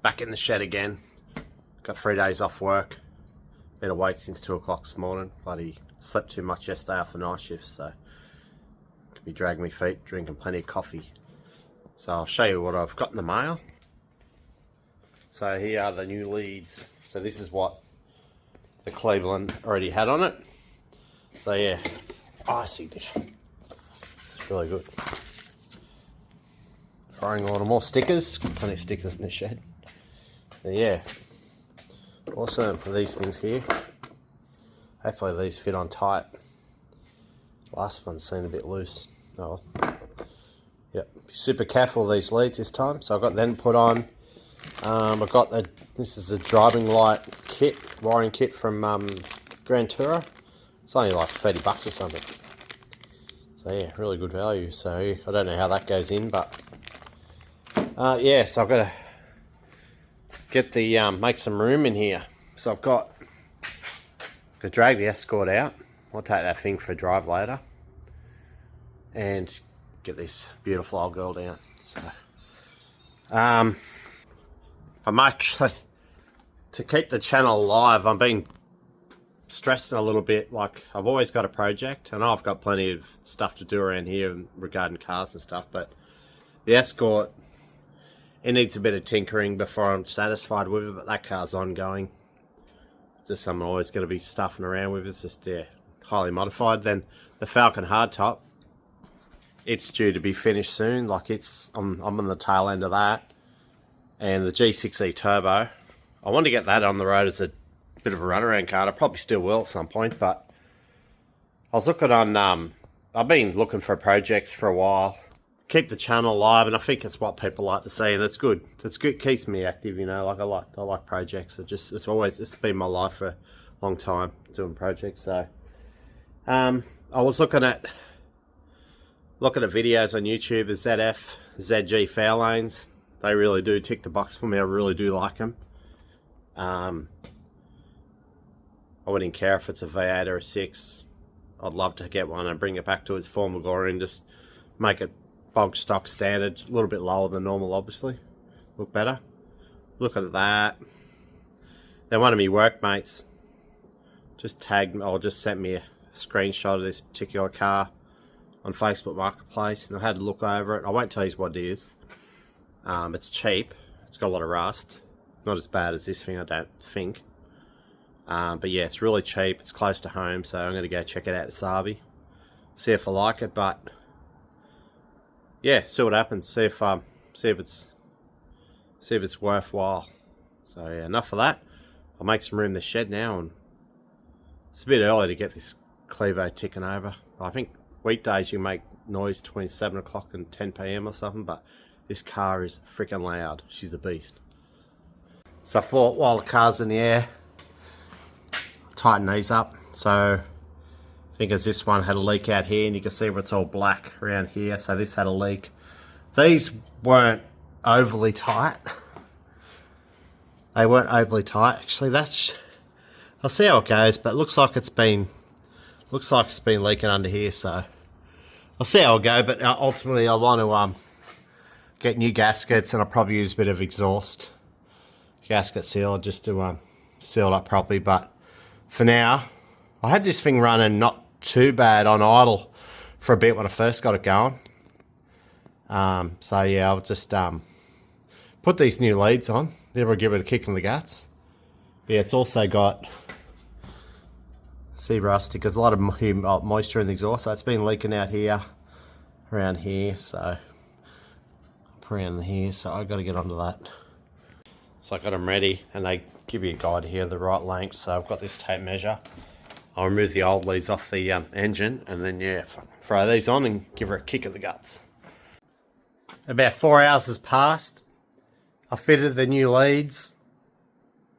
Back in the shed again. Got 3 days off work. Been awake since 2 o'clock this morning. Bloody slept too much yesterday after night shift, so could be dragging my feet, drinking plenty of coffee. So I'll show you what I've got in the mail. So here are the new leads. So this is what the Cleveland already had on it. So yeah, icy dish. It's really good. Throwing a lot of more stickers. Plenty of stickers in the shed. So yeah, awesome for these things here. Hopefully these fit on tight. Last one seemed a bit loose. Oh, yep. Be super careful with these leads this time. So I've got them put on. I've got this is a driving light kit, wiring kit from Grand Tourer. It's only like 30 bucks or something. So yeah, really good value. So I don't know how that goes in, but yeah. So I've got to get the make some room in here. So I've got to drag the Escort out. I'll take that thing for a drive later, and get this beautiful old girl down. So I'm actually, to keep the channel alive, I'm being stressing a little bit. Like, I've always got a project. I know I've got plenty of stuff to do around here regarding cars and stuff, but the Escort, it needs a bit of tinkering before I'm satisfied with it, but that car's ongoing. It's just something I'm always going to be stuffing around with. It's just, yeah, highly modified. Then the Falcon Hardtop, it's due to be finished soon. Like, I'm on the tail end of that. And the G6E Turbo, I want to get that on the road as a bit of a runaround car. I probably still will at some point, but I was looking on, I've been looking for projects for a while. Keep the channel alive, and I think it's what people like to see, and it's good. It's good, keeps me active, you know. Like, I like projects. It's been my life for a long time, doing projects. So I was looking at videos on YouTube, the ZF, ZG Fairlanes. They really do tick the box for me. I really do like them. I wouldn't care if it's a V8 or a 6. I'd love to get one and bring it back to its former glory and just make it bog stock standard. A little bit lower than normal, obviously. Look better. Look at that. Then one of my workmates just tagged me, or just sent me a screenshot of this particular car on Facebook Marketplace, and I had to look over it. I won't tell you what it is. It's cheap. It's got a lot of rust. Not as bad as this thing, I don't think. But yeah, it's really cheap. It's close to home, so I'm going to go check it out at Sabi. See if I like it, but yeah, see what happens. See if it's worthwhile. So yeah, enough of that. I'll make some room in the shed now, and it's a bit early to get this Clevo ticking over. I think weekdays you make noise between 7 o'clock and 10 PM or something, but this car is freaking loud. She's a beast. So I thought, while the car's in the air, tighten these up. So I think as this one had a leak out here, and you can see where it's all black around here. So this had a leak. These weren't overly tight. They weren't overly tight. Actually, I'll see how it goes, but it looks like it's been leaking under here. So I'll see how it go. But ultimately, I want to get new gaskets, and I'll probably use a bit of exhaust gasket sealer just to seal it up properly. But for now, I had this thing running not too bad on idle for a bit when I first got it going. So yeah, I'll just put these new leads on. Never give it a kick in the guts. But yeah, it's also got, see, rusty, because a lot of moisture in the exhaust. So it's been leaking out here, around here. So around here, so I got to get onto that. So I got them ready, and they give you a guide here, the right length. So I've got this tape measure. I'll remove the old leads off the engine, and then yeah, throw these on and give her a kick in the guts. About 4 hours has passed. I fitted the new leads.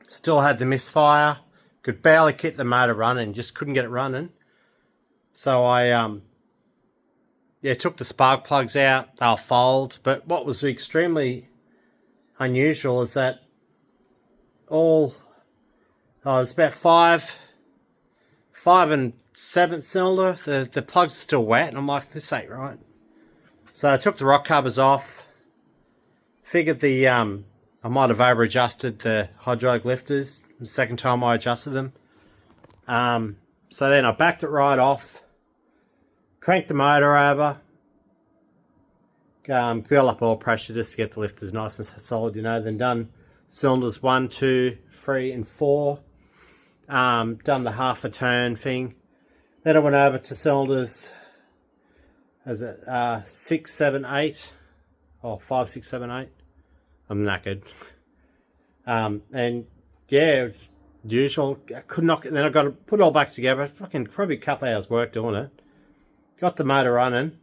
Still had the misfire. Could barely get the motor running. Just couldn't get it running. So I took the spark plugs out. They'll fold. But what was extremely unusual is that it's about 5 and 7th cylinder. The plugs are still wet, and I'm like, this ain't right. So I took the rock covers off. Figured the I might have over adjusted the hydraulic lifters the second time I adjusted them. So then I backed it right off, cranked the motor over, build up oil pressure just to get the lifters nice and solid, you know, then done cylinders 1, 2, 3 and 4, done the half a turn thing. Then I went over to cylinders, is it 6, 7, 8, or 5, 6, 7, 8. I'm knackered. And yeah, it's usual. I could knock it, then I got to put it all back together. Fucking probably a couple hours work doing it. Got the motor running,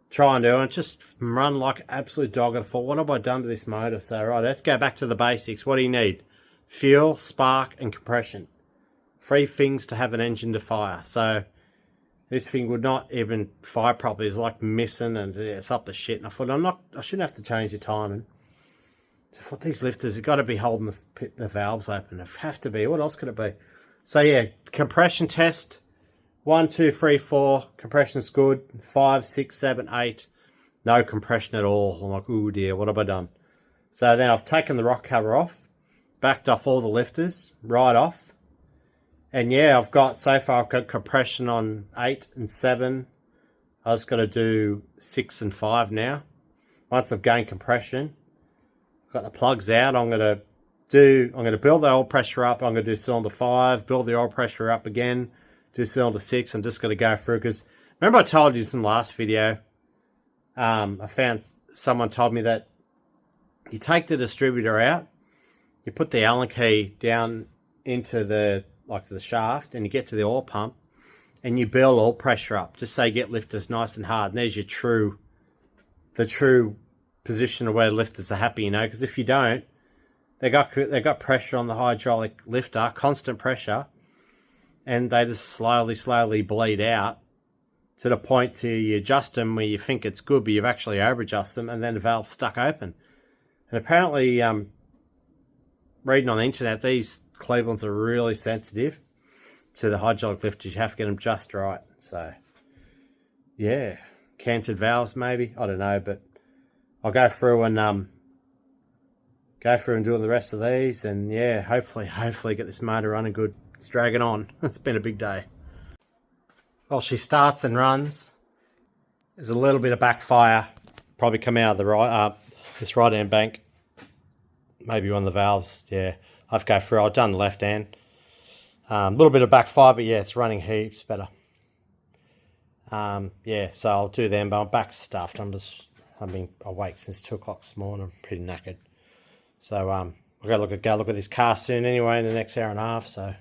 try and do it, just run like absolute dog. I thought, what have I done to this motor? So right, let's go back to the basics. What do you need? Fuel, spark, and compression. 3 things to have an engine to fire. So this thing would not even fire properly. It's like missing, and it's up the shit. And I thought, I shouldn't have to change the timing. So I thought, these lifters have got to be holding the valves open. They have to be. What else could it be? So yeah, compression test. 1, 2, 3, 4. Compression's good. 5, 6, 7, 8. No compression at all. I'm like, oh dear, what have I done? So then I've taken the rock cover off, backed off all the lifters, right off. And yeah, so far I've got compression on 8 and 7. I just got to do 6 and 5 now. Once I've gained compression, got the plugs out. I'm going to build the oil pressure up. I'm going to do cylinder 5, build the oil pressure up again, do cylinder 6. I'm just going to go through, because remember I told you this in the last video. I found someone told me that you take the distributor out, you put the Allen key down into the shaft, and you get to the oil pump, and you build oil pressure up, just so you get lifters nice and hard. And there's your the true position of where lifters are happy, you know, because if you don't, they got pressure on the hydraulic lifter, constant pressure, and they just slowly bleed out to the point to you adjust them where you think it's good, but you've actually over adjusted them, and then the valve's stuck open. And apparently, reading on the internet, these Clevelands are really sensitive to the hydraulic lifters. You have to get them just right. So yeah, canted valves maybe, I don't know, but I'll go through and doing the rest of these, and yeah, hopefully get this motor running good. It's dragging on. It's been a big day. Well, she starts and runs. There's a little bit of backfire, probably come out of the this right hand bank. Maybe one of the valves. Yeah, I've go through. I've done the left hand. A little bit of backfire, but yeah, it's running heaps better. Yeah, so I'll do them, but I'm back stuffed. I've been awake since 2 o'clock this morning. I'm pretty knackered. So I'll go look at this car soon anyway, in the next hour and a half. So,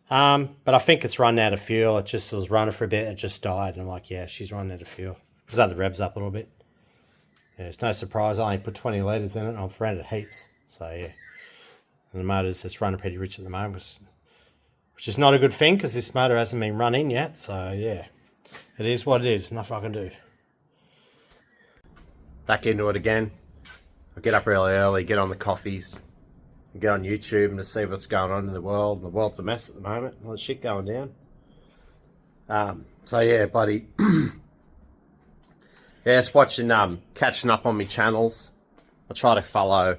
but I think it's run out of fuel. It was running for a bit, and it just died. And I'm like, yeah, she's running out of fuel. Because the revs up a little bit. Yeah, it's no surprise. I only put 20 litres in it, and I've ran it heaps. So yeah, and the motor's just running pretty rich at the moment, which is not a good thing, because this motor hasn't been run in yet. So yeah, it is what it is. Nothing I can do. Back into it again. I get up really early, get on the coffees, get on YouTube and to see what's going on in the world. The world's a mess at the moment. All the shit going down. So yeah, buddy. Yeah, just watching, catching up on my channels. I try to follow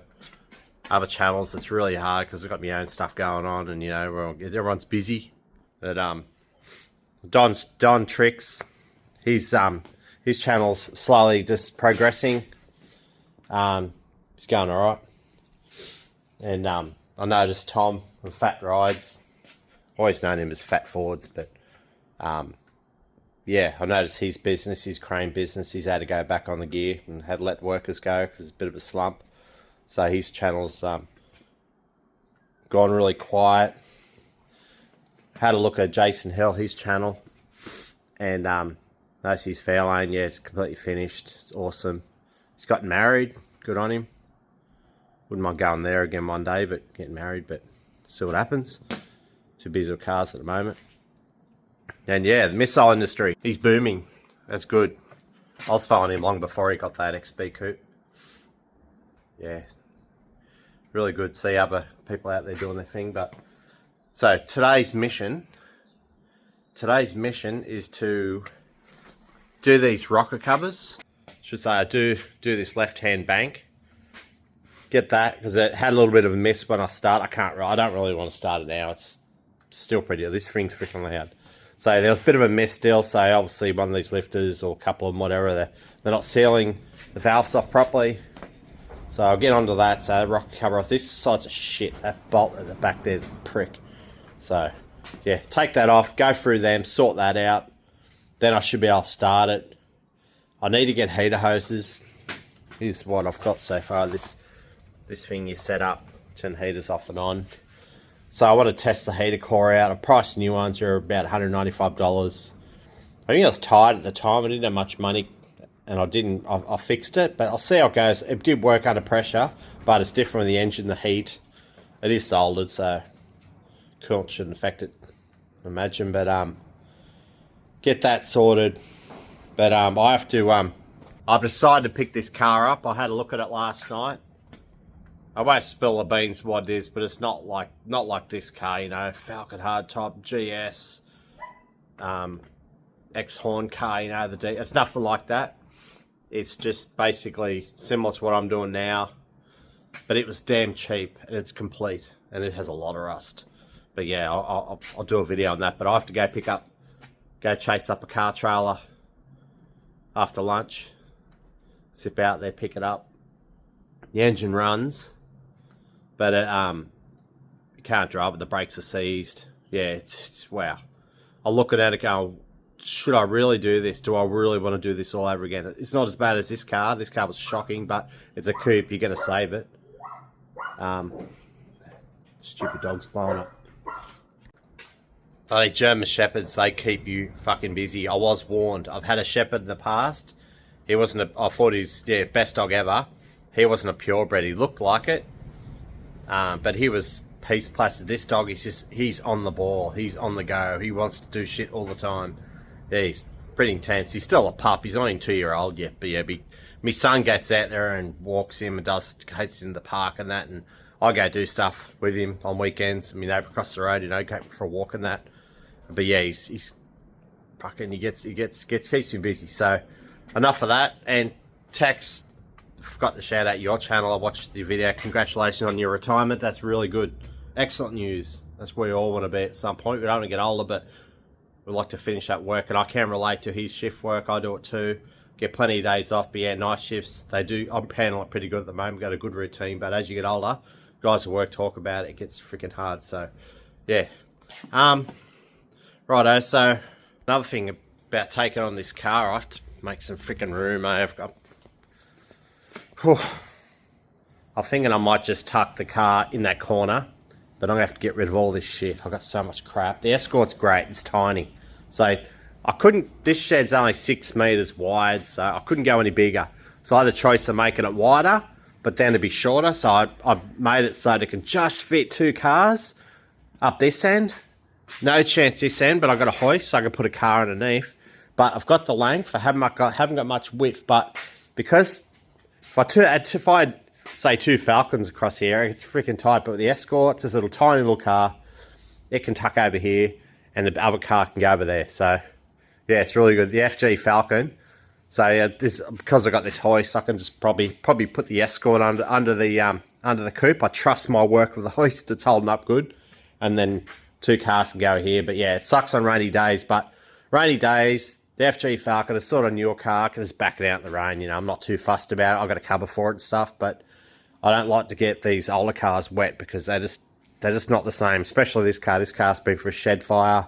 other channels. It's really hard because I've got my own stuff going on, and you know, everyone's busy. But Don Tricks, his channel's slowly just progressing. He's going all right. And I noticed Tom from Fat Rides, always known him as Fat Fords, but yeah, I noticed his business, his crane business, he's had to go back on the gear and had to let workers go because it's a bit of a slump. So his channel's gone really quiet. Had a look at Jason Hill, his channel, and noticed his Fairlane, yeah, it's completely finished. It's awesome. He's gotten married. Good on him. Wouldn't mind going there again one day, but getting married, but see what happens. Too busy with cars at the moment. And yeah, the missile industry, he's booming. That's good. I was following him long before he got that XB coupe. Yeah, really good to see other people out there doing their thing. But so today's mission is to do these rocker covers. I should say I do this left-hand bank. get that, because it had a little bit of a miss when I start. I don't really want to start it now. It's still pretty, this thing's freaking loud. So there was a bit of a miss still, so obviously one of these lifters or a couple of them, whatever, they're not sealing the valves off properly. So I'll get onto that. So rocker cover off. This side's a shit. That bolt at the back there's a prick. So yeah, take that off, go through them, sort that out. Then I should be able to start it. I need to get heater hoses. Here's what I've got so far. This thing is set up, turn heaters off and on. So I want to test the heater core out. I priced new ones. They're about $195. I think I was tired at the time. I didn't have much money, and I fixed it, but I'll see how it goes. It did work under pressure, but it's different with the engine, the heat. It is soldered, so coolant shouldn't affect it, I imagine. But get that sorted. But I have to. I've decided to pick this car up. I had a look at it last night. I won't spill the beans what it is, but it's not like this car, you know, Falcon Hardtop GS, X-Horn car, you know, it's nothing like that. It's just basically similar to what I'm doing now, but it was damn cheap and it's complete and it has a lot of rust. But yeah, I'll do a video on that. But I have to go chase up a car trailer after lunch, zip out there, pick it up. The engine runs, but you can't drive it. The brakes are seized. Yeah, it's wow. I look at it going, should I really do this? Do I really want to do this all over again? It's not as bad as this car. This car was shocking, but it's a coupe. You're going to save it. Stupid dog's blowing up. Bloody German Shepherds, they keep you fucking busy. I was warned. I've had a Shepherd in the past. He wasn't I thought he's, best dog ever. He wasn't a purebred. He looked like it. But he was piece plastic. This dog, he's on the ball. He's on the go. He wants to do shit all the time. Yeah, he's pretty intense. He's still a pup. He's only 2-year-old yet. But yeah, my son gets out there and walks him and takes him in the park and that. And I go do stuff with him on weekends. I mean, over across the road, you know, go for a walk and that. But yeah, he's fucking, keeps me busy. So enough of that. And Tex, forgot to shout out your channel. I watched the video. Congratulations on your retirement. That's really good. Excellent news. That's where we all want to be at some point. We don't want to get older, but we like to finish that work. And I can relate to his shift work. I do it too. Get plenty of days off. But yeah, night shifts, they do. I'm handling it pretty good at the moment. Got a good routine. But as you get older, guys at work talk about it. It gets freaking hard. So yeah. Righto. So another thing about taking on this car, I have to make some freaking room. I'm thinking I might just tuck the car in that corner, but I'm gonna have to get rid of all this shit. I've got so much crap. The Escort's great. It's tiny. So I couldn't, this shed's only 6 meters wide, so I couldn't go any bigger. So I had the choice of making it wider, but then to be shorter. So I made it so that it can just fit 2 cars up this end. No chance this end, but I got a hoist, so I can put a car underneath. But I've got the length. I haven't got much width, but because if I had, say, 2 Falcons across here, it's freaking tight. But with the Escort, it's this little tiny little car. It can tuck over here, and the other car can go over there. So yeah, it's really good. The FG Falcon. So yeah, because I got this hoist, I can just probably put the Escort under the coupe. I trust my work with the hoist; it's holding up good. And then 2 cars can go here. But yeah, it sucks on rainy days. But rainy days, the FG Falcon is sort of a newer car. I can just back it out in the rain. You know, I'm not too fussed about it. I've got a cover for it and stuff. But I don't like to get these older cars wet because they're just not the same. Especially this car. This car's been for a shed fire.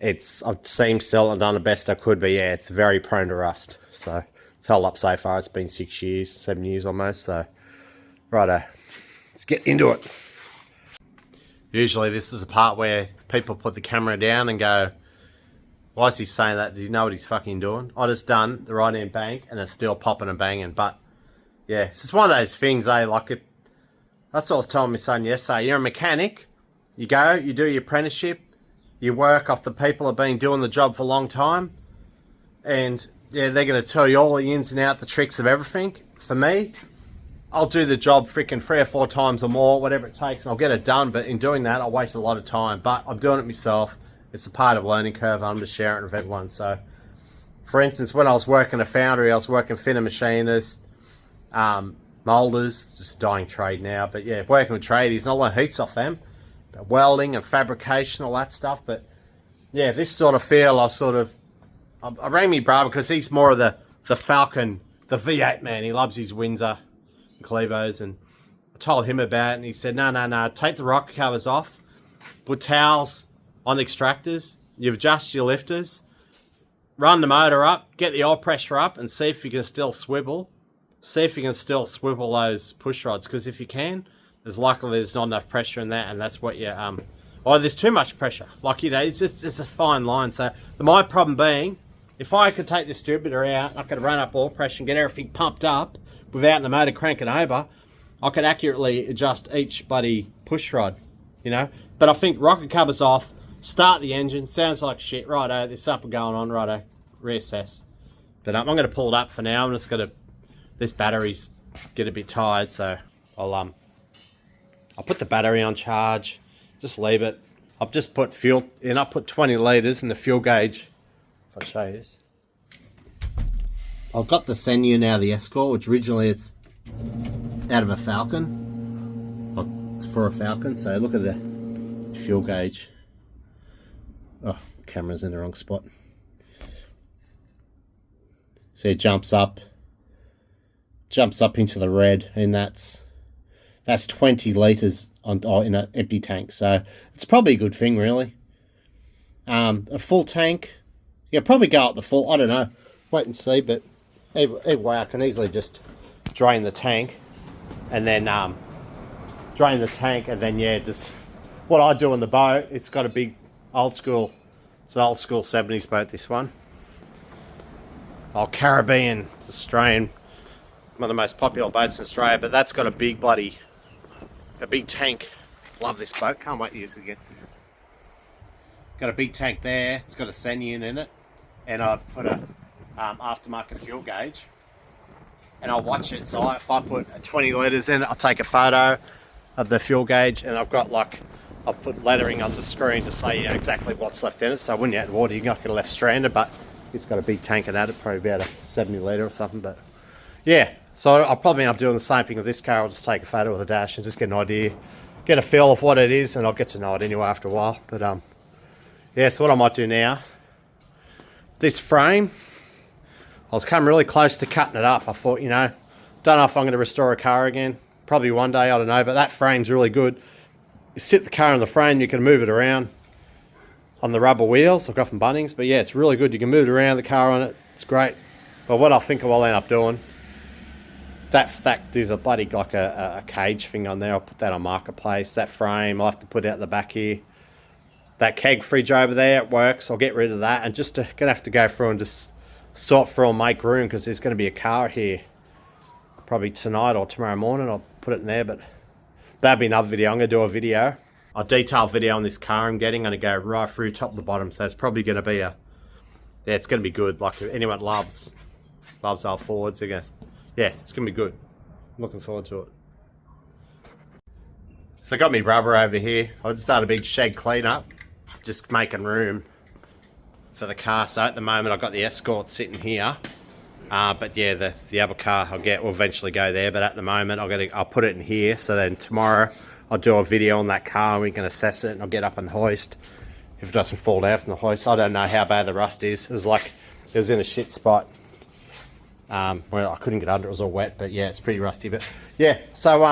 I've seen still and done the best I could, but yeah, it's very prone to rust. So it's held up so far. It's been 6 years, 7 years almost. So righto, let's get into it. Usually this is the part where people put the camera down and go, why is he saying that? Does he know what he's fucking doing? I just done the right hand bank and it's still popping and banging. But yeah, it's just one of those things, like it. That's what I was telling my son yesterday. You're a mechanic. You go, you do your apprenticeship. You work off the people that have been doing the job for a long time. And yeah, they're going to tell you all the ins and outs, the tricks of everything. For me, I'll do the job freaking 3 or 4 times or more, whatever it takes, and I'll get it done. But in doing that, I'll waste a lot of time. But I'm doing it myself. It's a part of learning curve. I'm just sharing it with everyone. So, for instance, when I was working a foundry, I was working fitter machinist. moulders, just a dying trade now. But yeah, working with tradies, and I learned heaps off them. But welding and fabrication, all that stuff. But yeah, this sort of feel, I rang me brother because he's more of the Falcon, the V8 man. He loves his Windsor and Clevos, and I told him about it, and he said, no, take the rocker covers off, put towels on the extractors, you adjust your lifters, run the motor up, get the oil pressure up, and see if you can still swivel. See if you can still swivel those push rods, because if you can, there's likely there's not enough pressure in that, and that's what you, there's too much pressure. Like, you know, it's a fine line. So my problem being, if I could take the distributor out, I could run up oil pressure and get everything pumped up without the motor cranking over, I could accurately adjust each bloody push rod, you know. But I think rocker covers off, start the engine, sounds like shit, righto, there's something going on, righto, reassess. But I'm going to pull it up for now. I'm just going to, this battery's get a bit tired, so I'll put the battery on charge, just leave it. I've just put fuel in, I put 20 litres in the fuel gauge. If I show you this. I've got the Senu now, the Escort, which originally it's out of a Falcon. It's for a Falcon, so look at the fuel gauge. Oh, camera's in the wrong spot. So it jumps up into the red, and that's 20 litres in an empty tank, so it's probably a good thing, really. A full tank, yeah, probably go up the full, I don't know, wait and see, but either way I can easily just drain the tank, and then yeah, just what I do on the boat, it's got a big old school, it's an old school 70s boat, this one. Old Caribbean, it's Australian, one of the most popular boats in Australia, but that's got a big tank. Love this boat, can't wait to use it again. Got a big tank there, it's got a Senu in it, and I've put a aftermarket fuel gauge, and I'll watch it. So if I put 20 litres in it, I'll take a photo of the fuel gauge, and I've got I'll put lettering on the screen to say, you know, exactly what's left in it, so when you're out in water you're not going to left stranded, but it's got a big tank in it, probably about a 70 litre or something. But yeah, so I'll probably end up doing the same thing with this car. I'll just take a photo of the dash and just get an idea, get a feel of what it is, and I'll get to know it anyway after a while. But yeah, so what I might do now, this frame, I was coming really close to cutting it up. I thought, you know, don't know if I'm going to restore a car again, probably one day, I don't know, but that frame's really good. You sit the car in the frame, you can move it around on the rubber wheels I've got from Bunnings, but yeah, it's really good. You can move it around, the car on it, it's great. But what I think I'll end up doing, there's a bloody like a cage thing on there. I'll put that on Marketplace. That frame I'll have to put out the back here. That keg fridge over there, it works. I'll get rid of that, and just gonna have to go through and just sort through and make room, because there's going to be a car here probably tonight or tomorrow morning. I'll put it in there, but that'll be another video. I'm going to do a video, a detailed video on this car I'm getting. I'm going to go right through top to bottom, so it's probably going to be it's going to be good. Like, if anyone loves our Fords, they're going to, yeah, it's going to be good. I'm looking forward to it. So I got me rubber over here. I just done a big shed cleanup, just making room for the car. So at the moment I've got the Escort sitting here, but yeah, the other car will eventually go there, but at the moment I'll put it in here, so then tomorrow I'll do a video on that car and we can assess it, and I'll get up and hoist if it doesn't fall down from the hoist. I don't know how bad the rust is. It was in a shit spot where I couldn't get under, it was all wet, but yeah, it's pretty rusty. But yeah, so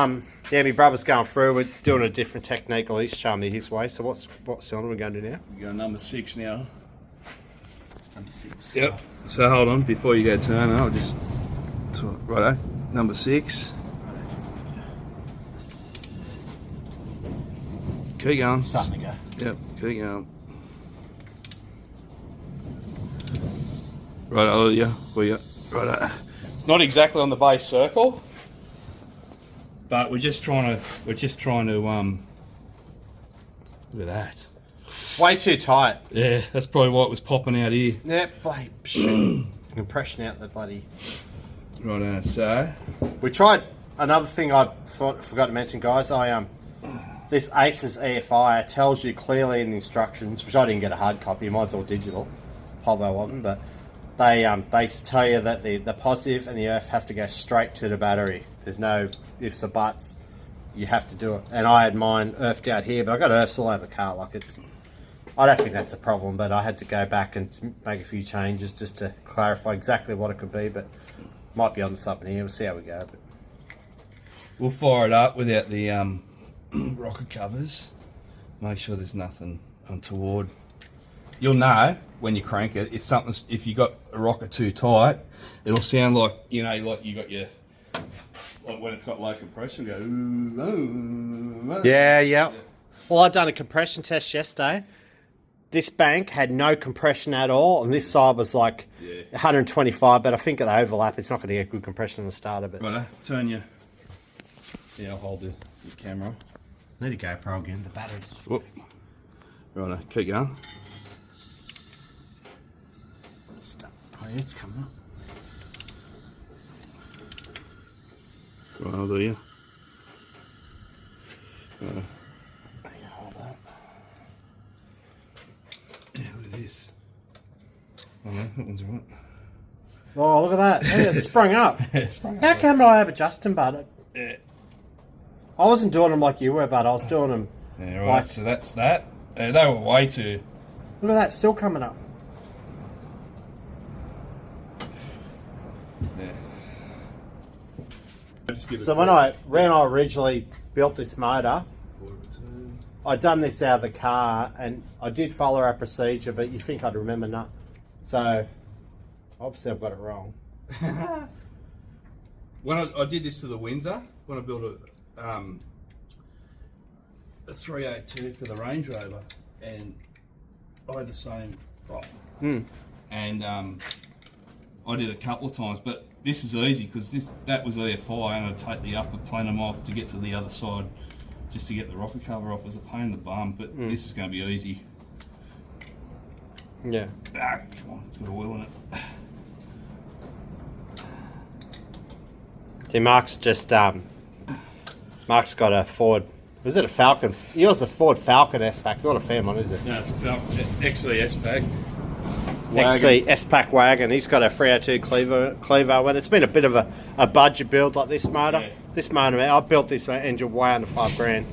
yeah, my brother's going through, we're doing a different technique, or he's showing me his way. So what's cylinder we're going to do now? We're going number 6 now. Number 6. Yep. So hold on, before you go turn, I'll just righto. Number 6. Keep going. Starting to go. Yep. Keep going. Righto, yeah. Righto. It's not exactly on the base circle, but we're just trying to look at that. Way too tight. Yeah, that's probably why it was popping out here. Yep, bloody shit. Compression out the bloody. Right, so we tried another thing I forgot to mention, guys. This Aces EFI tells you clearly in the instructions, which I didn't get a hard copy, mine's all digital, Polvo wasn't, but they tell you that the positive and the earth have to go straight to the battery. There's no ifs or buts. You have to do it. And I had mine earthed out here, but I got earths all over the car. Like I don't think that's a problem, but I had to go back and make a few changes just to clarify exactly what it could be. But might be onto something here. We'll see how we go. But we'll fire it up without the rocker covers. Make sure there's nothing untoward. You'll know when you crank it if you got a rocker too tight, it'll sound like like you got your when it's got low compression, go ooh, ooh, ooh. Yeah. Well, I done a compression test yesterday. This bank had no compression at all, and this side was like 125. But I think at the overlap, it's not going to get good compression on the starter. But right, turn your. Yeah, I'll hold the camera. Need a GoPro again. The batteries. Whoop. Right, keep going. Oh, yeah, it's coming up. Right, I'll do you. Hold that. Yeah, look at this. Oh no, that one's right. Oh, look at that. Hey, it sprung up. How come I have adjusting button? Yeah. I wasn't doing them like you were, but I was doing them. Yeah, right. Like, so that's that. They were way too. Look at that, still coming up. So when I originally built this motor, I done this out of the car, and I did follow our procedure, but you think I'd remember none. So obviously I've got it wrong. When I did this to the Windsor, when I built a 382 for the Range Rover, and I had the same problem. And I did it a couple of times, but this is easy because that was EFI, and I'd take the upper plenum off to get to the other side, just to get the rocker cover off. It was a pain in the bum, but this is going to be easy. Yeah. Ah, come on, it's got oil in it. See, Mark's got a Ford. Was it a Falcon? Yours a Ford Falcon S-Pack, not a Fairmont, is it? No, it's a Falcon XB S-Pack. XC S-Pack wagon. He's got a 302 Clevo. When it's been a bit of a budget build like this motor. Yeah. This motor, I built this engine way under $5,000,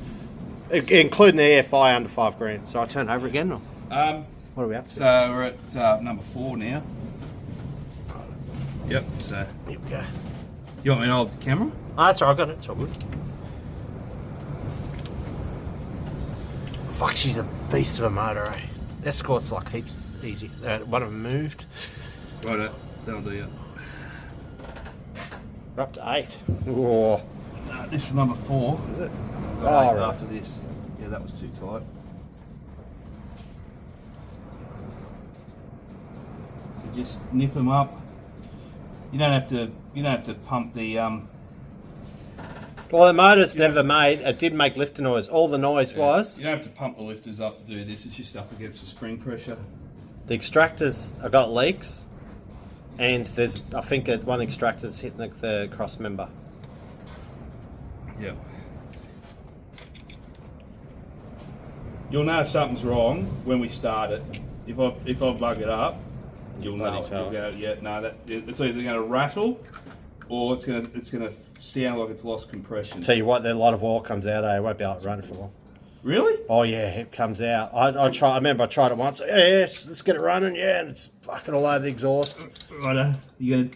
including the EFI under $5,000. So I turn over again. Or? What are we up to? So we're at number 4 now. Yep. So here we go. You want me to hold the camera? Oh, that's all right. I got it. It's all good. Fuck, she's a beast of a motor, eh? Escort's like heaps easy. One of them moved. Right, that'll do you. We're up to 8. Oh. This is number 4. Is it? Right. After this. Yeah, that was too tight. So just nip them up. You don't have to pump the Well, the motor's never made. It did make lifter noise. All the noise was. You don't have to pump the lifters up to do this. It's just up against the spring pressure. The extractors have got leaks, and I think one extractor's hitting the cross member. Yeah. You'll know if something's wrong when we start it. If I bug it up, you'll know. You'll go, yeah, no, it's either going to rattle, or it's going to sound like it's lost compression. Tell you what, a lot of oil comes out. I won't be able to run it for long. Really? Oh yeah, it comes out. I remember I tried it once. Yeah, let's get it running. Yeah, and it's fucking all over the exhaust. Righto. You gonna?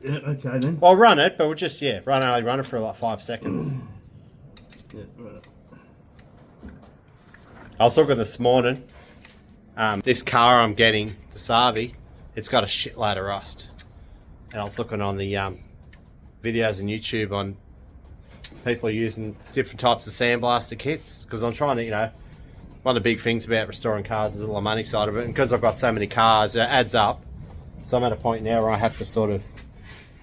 Yeah, okay then. Well, I'll run it, but we'll just run it for like 5 seconds. Yeah, right. I was looking this morning. This car I'm getting, the Savi, it's got a shitload of rust. And I was looking on the videos on YouTube on people using different types of sandblaster kits, because I'm trying to, one of the big things about restoring cars is the money side of it, and because I've got so many cars, it adds up. So I'm at a point now where I have to sort of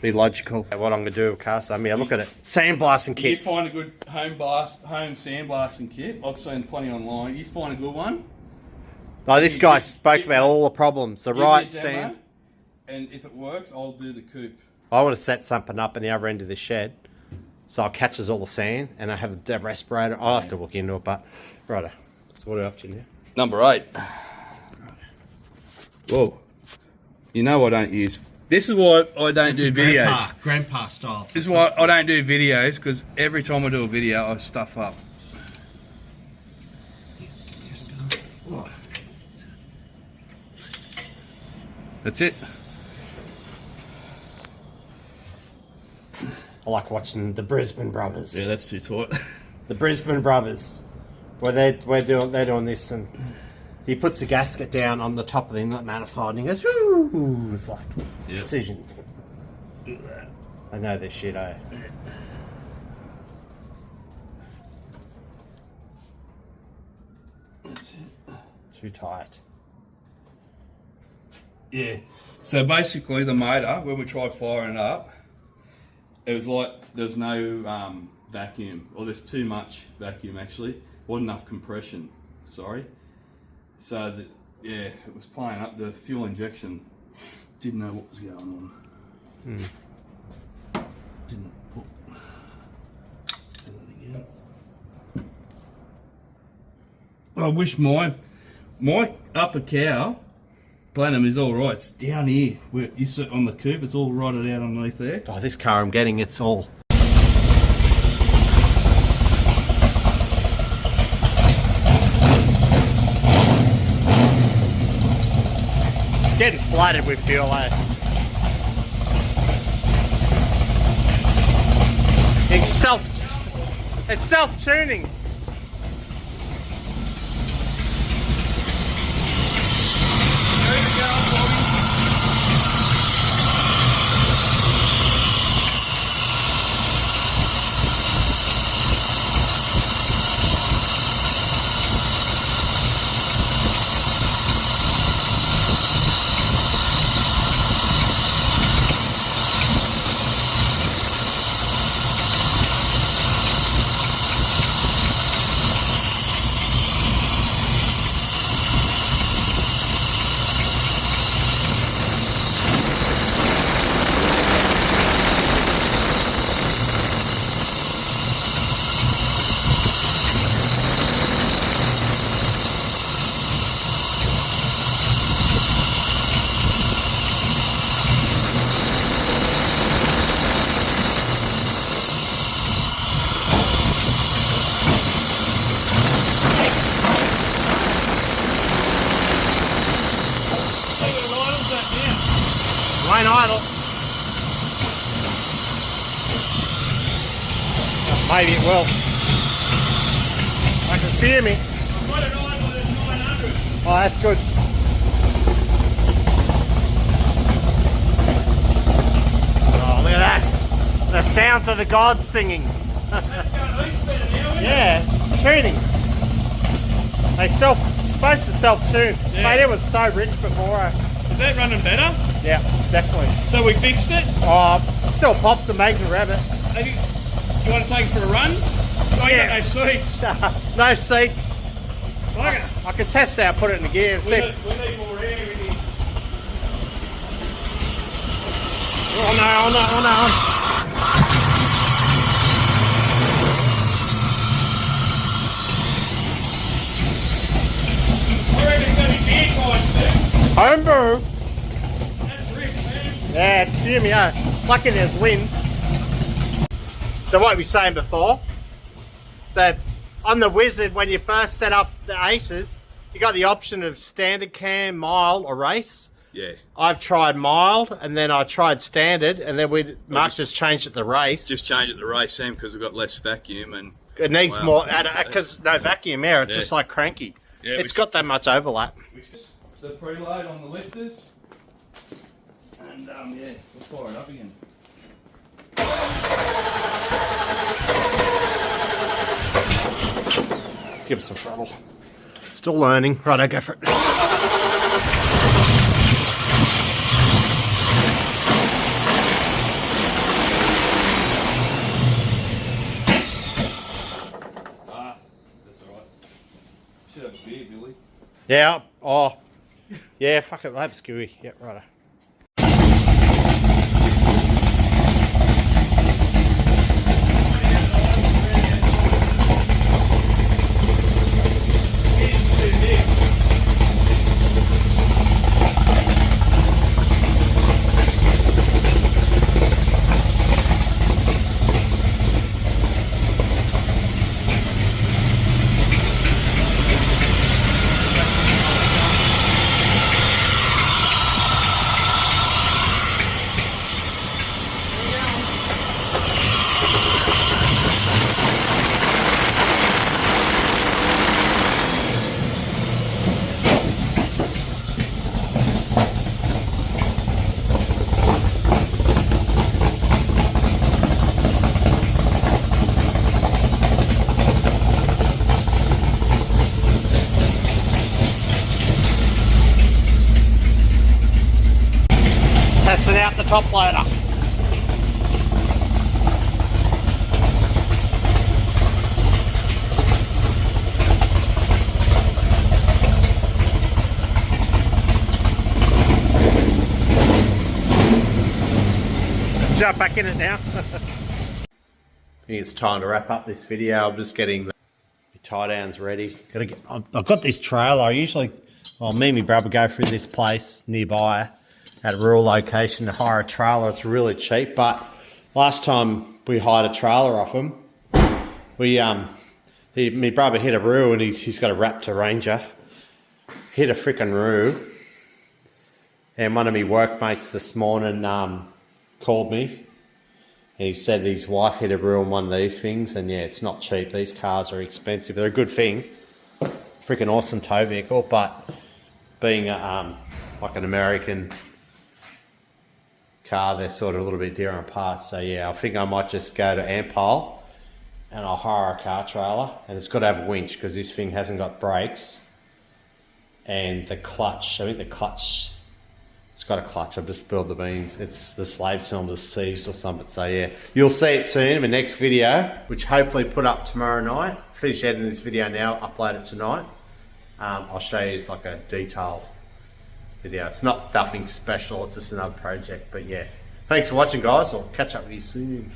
be logical at what I'm going to do with cars. So I mean, I look at it, sandblasting kits. You find a good home sandblasting kit. I've seen plenty online. You find a good one. Oh, this guy spoke about all the problems. The right sand. And if it works, I'll do the coupe. I want to set something up in the other end of the shed, so it catches all the sand, and I have a respirator. I'll have to look into it, but righto. So what are we up to now? Number 8. Whoa. You know I don't use... This is why I don't do videos. Grandpa style. This is why I don't do videos, because every time I do a video, I stuff up. That's it. I like watching the Brisbane Brothers. Yeah, that's too tight. The Brisbane Brothers, where they're doing this, and he puts the gasket down on the top of the inlet manifold, and he goes, "Woo!" It's like precision. I know this shit, eh? That's it. Too tight. Yeah. So basically, the motor, when we tried firing it up, it was like there was no vacuum, or there's too much vacuum actually. Wasn't enough compression. Sorry. So that it was playing up. The fuel injection didn't know what was going on. Didn't. Oh. Do that again. I wish my upper cow plenum is all right. It's down here where you sit on the coupe. It's all rotted out underneath there. Oh, this car I'm getting, it's all. Getting flooded with fuel, eh? It's self-tuning. Ain't idle. Maybe it will. I can feel me. I've got it on with 900. Oh, that's good. Oh, look at that. The sounds of the gods singing. That's going heaps better now, isn't Yeah, tuning. They supposed to self-tune. Yeah. Mate, it was so rich before. Is that running better? Yeah, definitely. So we fixed it? It still pops and makes a rabbit. You want to take it for a run? Oh, you got no seats. No seats. Bugger. I can test out, put it in the gear and see. We need more air in here. Oh no, oh no, oh no. I reckon it's going to be beer time soon. Homebrew. That's rich, man. Yeah, it's fuming, yeah. Lucky there's wind. So what we were saying before, that on the Wizard, when you first set up the Aces, you got the option of standard cam, mild, or race. Yeah. I've tried mild, and then I tried standard, and then Mark just changed it to race. Just change it to race, Sam, because we've got less vacuum and It needs more, because no vacuum air, it's just like cranky. Yeah, it's got that much overlap. the preload on the lifters, and yeah, we'll fire it up again. Give us some throttle. Still learning. Right, I'll go for it. That's alright. Should have a beer, Billy. Yeah, oh. Yeah, fuck it, we'll have a skewy. Yep, righto. out the top loader. Jump back in it now. I think it's time to wrap up this video. I'm just getting the tie downs ready. I've got this trailer. I usually, well, me and my brother go through this place nearby at a rural location to hire a trailer. It's really cheap, but last time we hired a trailer off him, my brother hit a roo, and he's got a Raptor Ranger. Hit a freaking roo, and one of my workmates this morning called me, and he said his wife hit a roo on one of these things, and yeah, it's not cheap. These cars are expensive. They're a good thing, freaking awesome tow vehicle, but being like an American car, they're sort of a little bit dear on parts. So yeah, I think I might just go to Ampol and I'll hire a car trailer, and it's got to have a winch because this thing hasn't got brakes, and the clutch, I think the clutch, it's got a clutch. I've just spilled the beans. It's the slave cylinder's seized or something. So yeah, you'll see it soon in the next video, which hopefully put up tomorrow night. Finish editing this video now, upload it tonight. I'll show you like a detailed video. It's not nothing special, it's just another project, but yeah. Thanks for watching, guys. I'll catch up with you soon.